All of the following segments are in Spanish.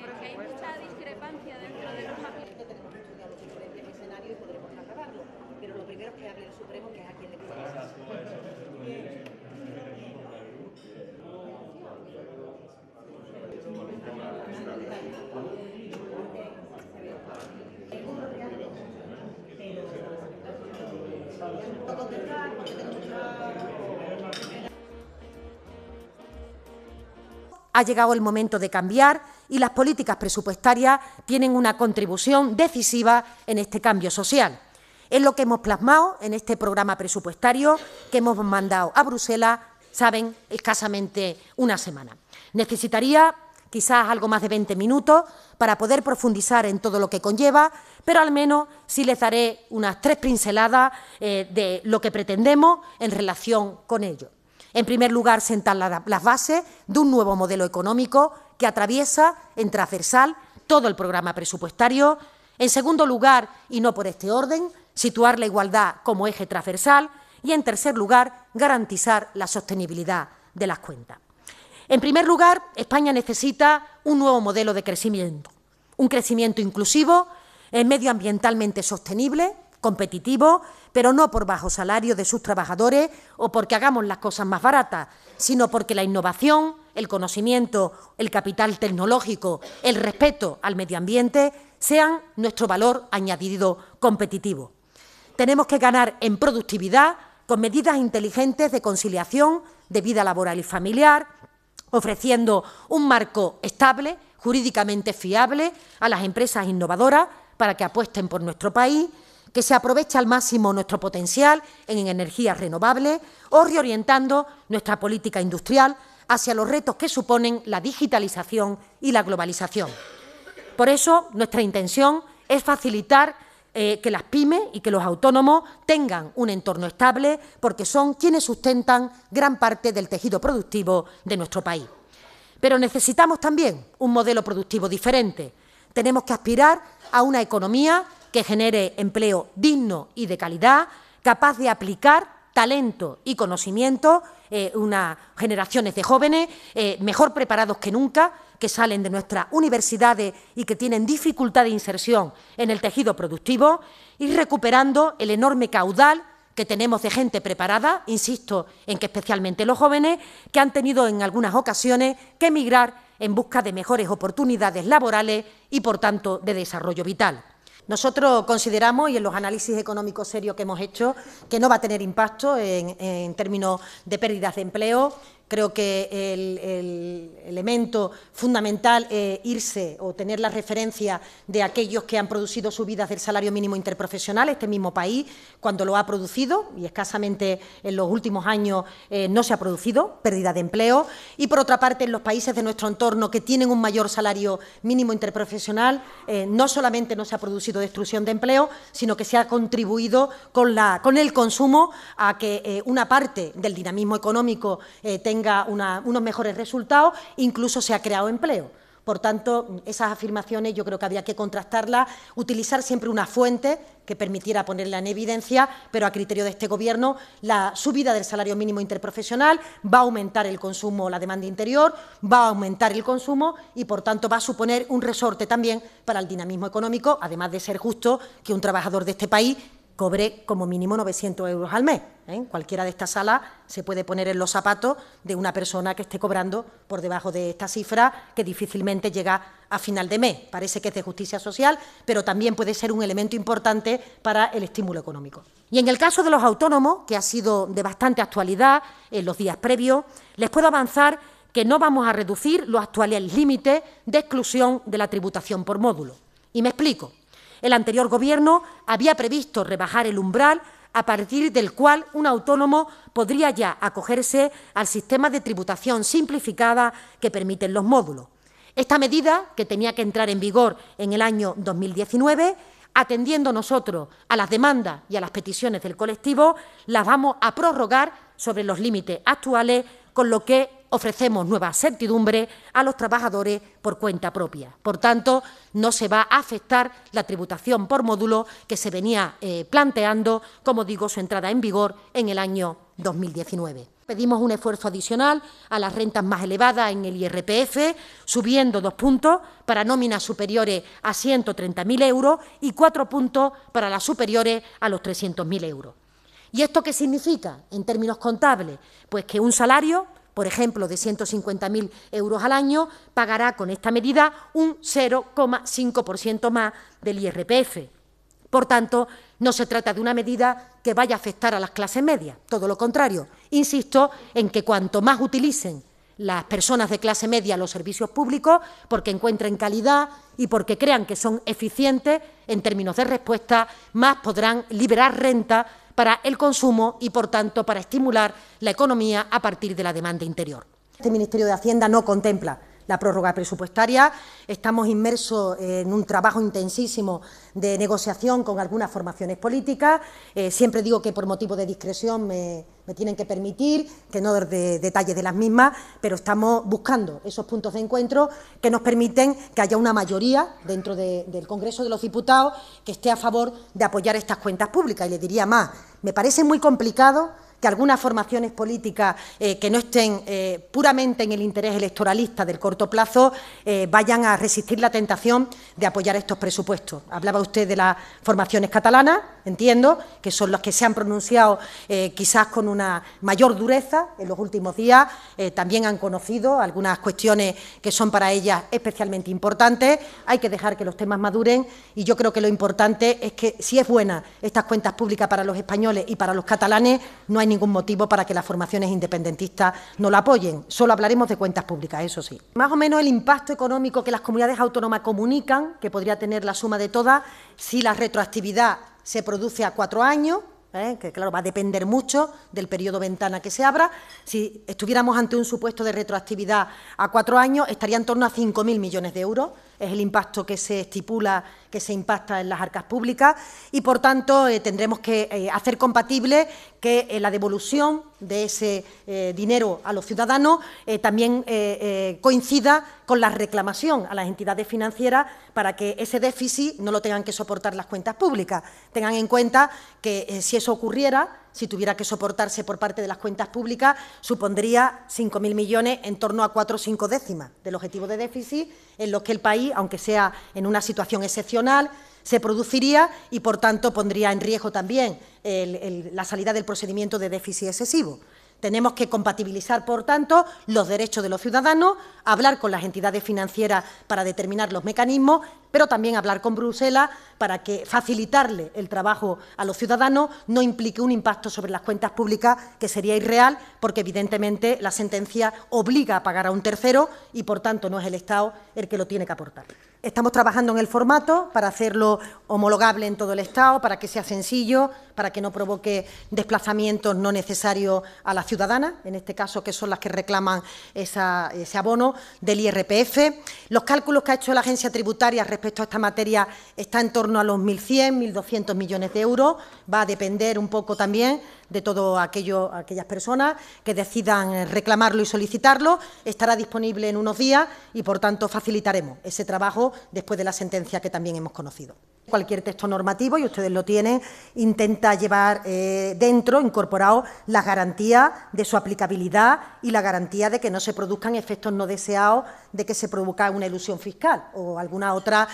porque hay mucha discrepancia dentro de los Tenemos que estudiar los diferentes escenarios y podremos trasladarlo, pero lo primero es que hable el Supremo, que es a quien le corresponde. Ha llegado el momento de cambiar y las políticas presupuestarias tienen una contribución decisiva en este cambio social. Es lo que hemos plasmado en este programa presupuestario que hemos mandado a Bruselas, saben, escasamente una semana. Necesitaría quizás algo más de 20 minutos para poder profundizar en todo lo que conlleva, pero al menos sí les daré unas 3 pinceladas de lo que pretendemos en relación con ello. En primer lugar, sentar las bases de un nuevo modelo económico que atraviesa en transversal todo el programa presupuestario. En segundo lugar, y no por este orden, situar la igualdad como eje transversal. Y, en tercer lugar, garantizar la sostenibilidad de las cuentas. En primer lugar, España necesita un nuevo modelo de crecimiento, un crecimiento inclusivo, medioambientalmente sostenible, competitivo, pero no por bajo salario de sus trabajadores o porque hagamos las cosas más baratas, sino porque la innovación, el conocimiento, el capital tecnológico, el respeto al medio ambiente sean nuestro valor añadido competitivo. Tenemos que ganar en productividad con medidas inteligentes de conciliación de vida laboral y familiar, ofreciendo un marco estable, jurídicamente fiable a las empresas innovadoras para que apuesten por nuestro país, que se aproveche al máximo nuestro potencial en energías renovables o reorientando nuestra política industrial hacia los retos que suponen la digitalización y la globalización. Por eso, nuestra intención es facilitar que las pymes y que los autónomos tengan un entorno estable, porque son quienes sustentan gran parte del tejido productivo de nuestro país. Pero necesitamos también un modelo productivo diferente. Tenemos que aspirar a una economía que genere empleo digno y de calidad, capaz de aplicar talento y conocimiento, unas generaciones de jóvenes mejor preparados que nunca, que salen de nuestras universidades y que tienen dificultad de inserción en el tejido productivo, y recuperando el enorme caudal que tenemos de gente preparada, insisto en que especialmente los jóvenes, que han tenido en algunas ocasiones que emigrar en busca de mejores oportunidades laborales y, por tanto, de desarrollo vital. Nosotros consideramos, y en los análisis económicos serios que hemos hecho, que no va a tener impacto en términos de pérdidas de empleo. Creo que el elemento fundamental es irse o tener la referencia de aquellos que han producido subidas del salario mínimo interprofesional, este mismo país, cuando lo ha producido, y escasamente en los últimos años no se ha producido pérdida de empleo. Y, por otra parte, en los países de nuestro entorno que tienen un mayor salario mínimo interprofesional, no solamente no se ha producido destrucción de empleo, sino que se ha contribuido con el consumo a que una parte del dinamismo económico tenga unos mejores resultados, incluso se ha creado empleo. Por tanto, esas afirmaciones yo creo que había que contrastarlas, utilizar siempre una fuente que permitiera ponerla en evidencia, pero a criterio de este Gobierno la subida del salario mínimo interprofesional va a aumentar el consumo, la demanda interior, va a aumentar el consumo y, por tanto, va a suponer un resorte también para el dinamismo económico, además de ser justo que un trabajador de este país cobre como mínimo 900 euros al mes. Cualquiera de estas salas se puede poner en los zapatos de una persona que esté cobrando por debajo de esta cifra, que difícilmente llega a final de mes. Parece que es de justicia social, pero también puede ser un elemento importante para el estímulo económico. Y en el caso de los autónomos, que ha sido de bastante actualidad en los días previos, les puedo avanzar que no vamos a reducir los actuales límites de exclusión de la tributación por módulo. Y me explico. El anterior Gobierno había previsto rebajar el umbral a partir del cual un autónomo podría ya acogerse al sistema de tributación simplificada que permiten los módulos. Esta medida, que tenía que entrar en vigor en el año 2019, atendiendo nosotros a las demandas y a las peticiones del colectivo, las vamos a prorrogar sobre los límites actuales, con lo que ofrecemos nueva certidumbre a los trabajadores por cuenta propia. Por tanto, no se va a afectar la tributación por módulo que se venía planteando, como digo, su entrada en vigor en el año 2019. Pedimos un esfuerzo adicional a las rentas más elevadas en el IRPF, subiendo 2 puntos para nóminas superiores a 130.000 euros y 4 puntos para las superiores a los 300.000 euros. ¿Y esto qué significa en términos contables? Pues que un salario, por ejemplo, de 150.000 euros al año, pagará con esta medida un 0,5% más del IRPF. Por tanto, no se trata de una medida que vaya a afectar a las clases medias, todo lo contrario. Insisto en que cuanto más utilicen las personas de clase media los servicios públicos, porque encuentren calidad y porque crean que son eficientes en términos de respuesta, más podrán liberar renta para el consumo y, por tanto, para estimular la economía a partir de la demanda interior. Este Ministerio de Hacienda no contempla la prórroga presupuestaria. Estamos inmersos en un trabajo intensísimo de negociación con algunas formaciones políticas. Siempre digo que por motivo de discreción me tienen que permitir que no dé detalles de las mismas, pero estamos buscando esos puntos de encuentro que nos permiten que haya una mayoría dentro del Congreso de los Diputados que esté a favor de apoyar estas cuentas públicas. Y le diría más, me parece muy complicado que algunas formaciones políticas que no estén puramente en el interés electoralista del corto plazo vayan a resistir la tentación de apoyar estos presupuestos. Hablaba usted de las formaciones catalanas, entiendo, que son las que se han pronunciado quizás con una mayor dureza en los últimos días. También han conocido algunas cuestiones que son para ellas especialmente importantes. Hay que dejar que los temas maduren y yo creo que lo importante es que, si es buena estas cuentas públicas para los españoles y para los catalanes, no hay ningún motivo para que las formaciones independentistas no la apoyen. Solo hablaremos de cuentas públicas, eso sí. Más o menos el impacto económico que las comunidades autónomas comunican, que podría tener la suma de todas, si la retroactividad se produce a 4 años, que claro, va a depender mucho del periodo ventana que se abra. Si estuviéramos ante un supuesto de retroactividad a 4 años, estaría en torno a 5.000 millones de euros. Es el impacto que se estipula, que se impacta en las arcas públicas y, por tanto, tendremos que hacer compatible que la devolución de ese dinero a los ciudadanos también coincida con la reclamación a las entidades financieras para que ese déficit no lo tengan que soportar las cuentas públicas. Tengan en cuenta que si eso ocurriera, si tuviera que soportarse por parte de las cuentas públicas, supondría 5.000 millones en torno a 4 o 5 décimas del objetivo de déficit, en los que el país, aunque sea en una situación excepcional, se produciría y, por tanto, pondría en riesgo también la salida del procedimiento de déficit excesivo. Tenemos que compatibilizar, por tanto, los derechos de los ciudadanos, hablar con las entidades financieras para determinar los mecanismos, pero también hablar con Bruselas para que facilitarle el trabajo a los ciudadanos no implique un impacto sobre las cuentas públicas que sería irreal, porque evidentemente la sentencia obliga a pagar a un tercero y, por tanto, no es el Estado el que lo tiene que aportar. Estamos trabajando en el formato para hacerlo homologable en todo el Estado, para que sea sencillo, para que no provoque desplazamientos no necesarios a las ciudadanas, en este caso, que son las que reclaman ese abono del IRPF. Los cálculos que ha hecho la Agencia Tributaria respecto a esta materia está en torno a los 1.100, 1.200 millones de euros. Va a depender un poco también de todo aquellas personas que decidan reclamarlo y solicitarlo. Estará disponible en unos días y, por tanto, facilitaremos ese trabajo después de la sentencia que también hemos conocido. Cualquier texto normativo, y ustedes lo tienen, intenta llevar dentro, incorporado, las garantías de su aplicabilidad y la garantía de que no se produzcan efectos no deseados de que se produzca una elusión fiscal o alguna otra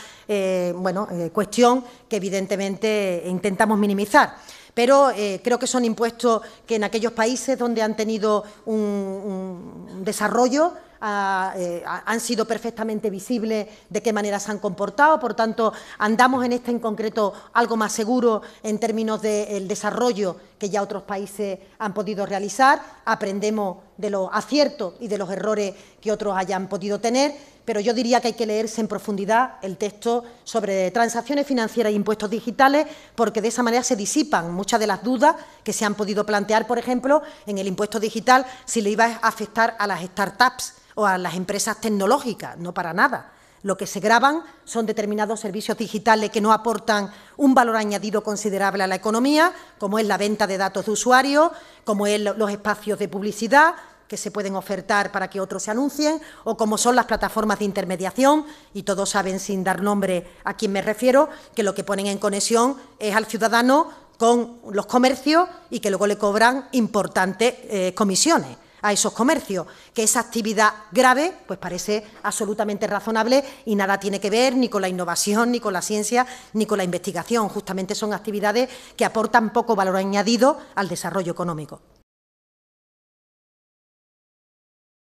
cuestión que evidentemente intentamos minimizar. Pero creo que son impuestos que en aquellos países donde han tenido un desarrollo han sido perfectamente visibles de qué manera se han comportado. Por tanto, andamos en este en concreto algo más seguro en términos del desarrollo que ya otros países han podido realizar. Aprendemos de los aciertos y de los errores que otros hayan podido tener, pero yo diría que hay que leerse en profundidad el texto sobre transacciones financieras e impuestos digitales, porque de esa manera se disipan muchas de las dudas que se han podido plantear, por ejemplo, en el impuesto digital, si le iba a afectar a las startups o a las empresas tecnológicas. No, para nada. Lo que se gravan son determinados servicios digitales que no aportan un valor añadido considerable a la economía, como es la venta de datos de usuarios, como es los espacios de publicidad que se pueden ofertar para que otros se anuncien, o como son las plataformas de intermediación, y todos saben, sin dar nombre a quién me refiero, que lo que ponen en conexión es al ciudadano con los comercios y que luego le cobran importantes comisiones a esos comercios, que esa actividad grave pues parece absolutamente razonable y nada tiene que ver ni con la innovación, ni con la ciencia, ni con la investigación. Justamente son actividades que aportan poco valor añadido al desarrollo económico.